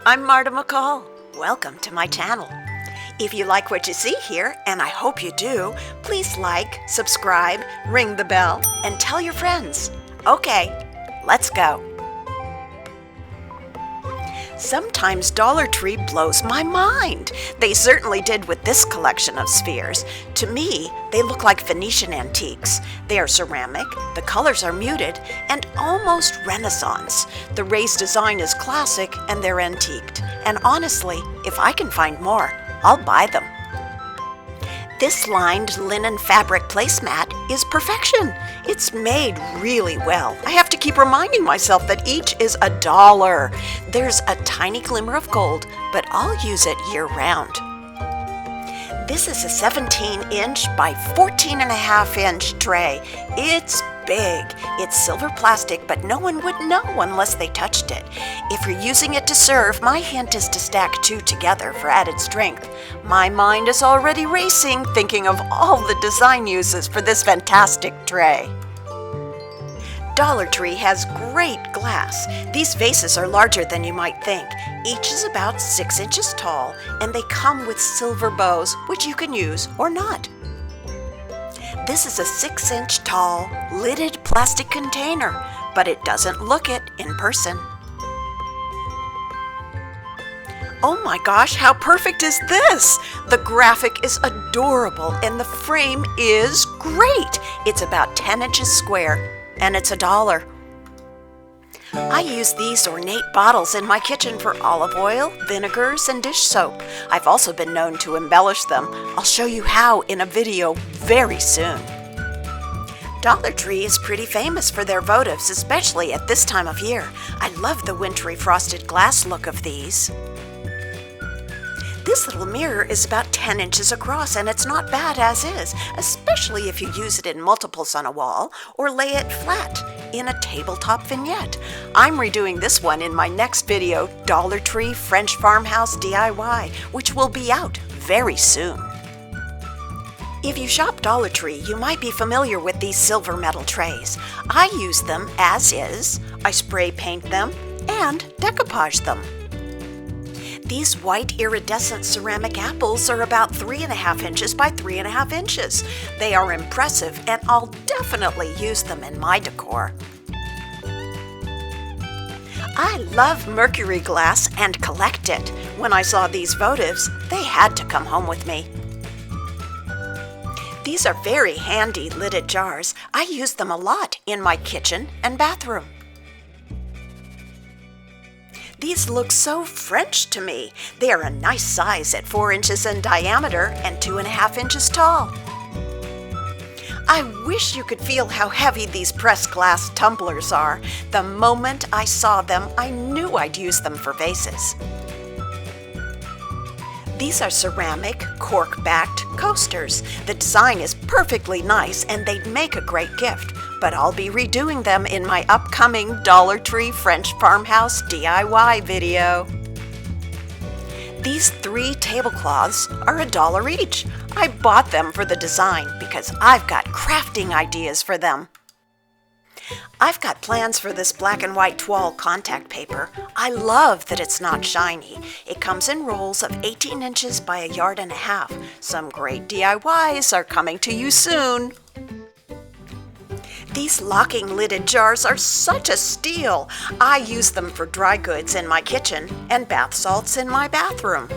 I'm Marta McCall. Welcome to my channel. If you like what you see here, and I hope you do, please like, subscribe, ring the bell, and tell your friends. Okay, let's go. Sometimes Dollar Tree blows my mind. They certainly did with this collection of spheres. To me, they look like Venetian antiques. They are ceramic, the colors are muted, and almost Renaissance. The raised design is classic and they're antiqued. And honestly, if I can find more, I'll buy them. This lined linen fabric placemat is perfection. It's made really well. I have to keep reminding myself that each is $1. There's a tiny glimmer of gold, but I'll use it year-round. This is a 17-inch by 14.5-inch tray. It's big. It's silver plastic, but no one would know unless they touched it. If you're using it to serve, my hint is to stack two together for added strength. My mind is already racing, thinking of all the design uses for this fantastic tray. Dollar Tree has great glass. These vases are larger than you might think. Each is about 6 inches tall, and they come with silver bows, which you can use or not. This is a 6-inch tall, lidded plastic container, but it doesn't look it in person. Oh my gosh, how perfect is this? The graphic is adorable and the frame is great. It's about 10 inches square and it's $1. I use these ornate bottles in my kitchen for olive oil, vinegars, and dish soap. I've also been known to embellish them. I'll show you how in a video very soon. Dollar Tree is pretty famous for their votives, especially at this time of year. I love the wintry frosted glass look of these. This little mirror is about 10 inches across and it's not bad as is, especially if you use it in multiples on a wall or lay it flat in a tabletop vignette. I'm redoing this one in my next video, Dollar Tree French Farmhouse DIY, which will be out very soon. If you shop Dollar Tree, you might be familiar with these silver metal trays. I use them as is, I spray paint them, and decoupage them. These white iridescent ceramic apples are about 3.5 inches by 3.5 inches. They are impressive and I'll definitely use them in my decor. I love mercury glass and collect it. When I saw these votives, they had to come home with me. These are very handy lidded jars. I use them a lot in my kitchen and bathroom. These look so French to me. They are a nice size at 4 inches in diameter and 2.5 inches tall. I wish you could feel how heavy these pressed glass tumblers are. The moment I saw them, I knew I'd use them for vases. These are ceramic, cork-backed coasters. The design is perfectly nice and they'd make a great gift, but I'll be redoing them in my upcoming Dollar Tree French Farmhouse DIY video. These 3 tablecloths are $1 each. I bought them for the design because I've got crafting ideas for them. I've got plans for this black and white toile contact paper. I love that it's not shiny. It comes in rolls of 18 inches by 1.5 yards. Some great DIYs are coming to you soon. These locking lidded jars are such a steal. I use them for dry goods in my kitchen and bath salts in my bathroom.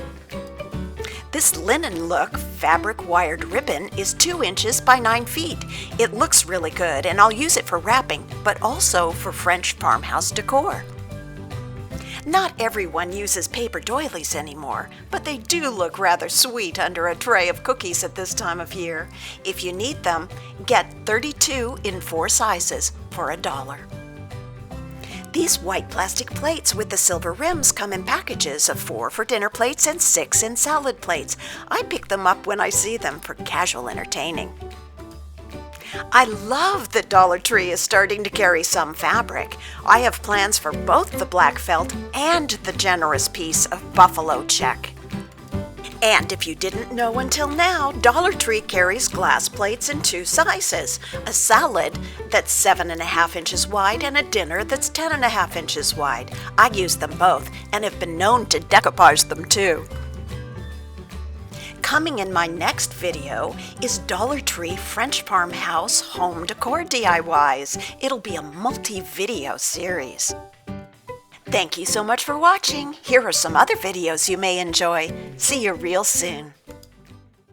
This linen look fabric wired ribbon is 2 inches by 9 feet. It looks really good and I'll use it for wrapping, but also for French farmhouse decor. Not everyone uses paper doilies anymore, but they do look rather sweet under a tray of cookies at this time of year. If you need them, get 32 in 4 sizes for $1. These white plastic plates with the silver rims come in packages of 4 for dinner plates and 6 in salad plates. I pick them up when I see them for casual entertaining. I love that Dollar Tree is starting to carry some fabric. I have plans for both the black felt and the generous piece of buffalo check. And if you didn't know until now, Dollar Tree carries glass plates in two sizes, a salad that's 7.5 inches wide and a dinner that's 10.5 inches wide. I use them both and have been known to decoupage them too. Coming in my next video is Dollar Tree French Farmhouse Home Decor DIYs. It'll be a multi-video series. Thank you so much for watching. Here are some other videos you may enjoy. See you real soon.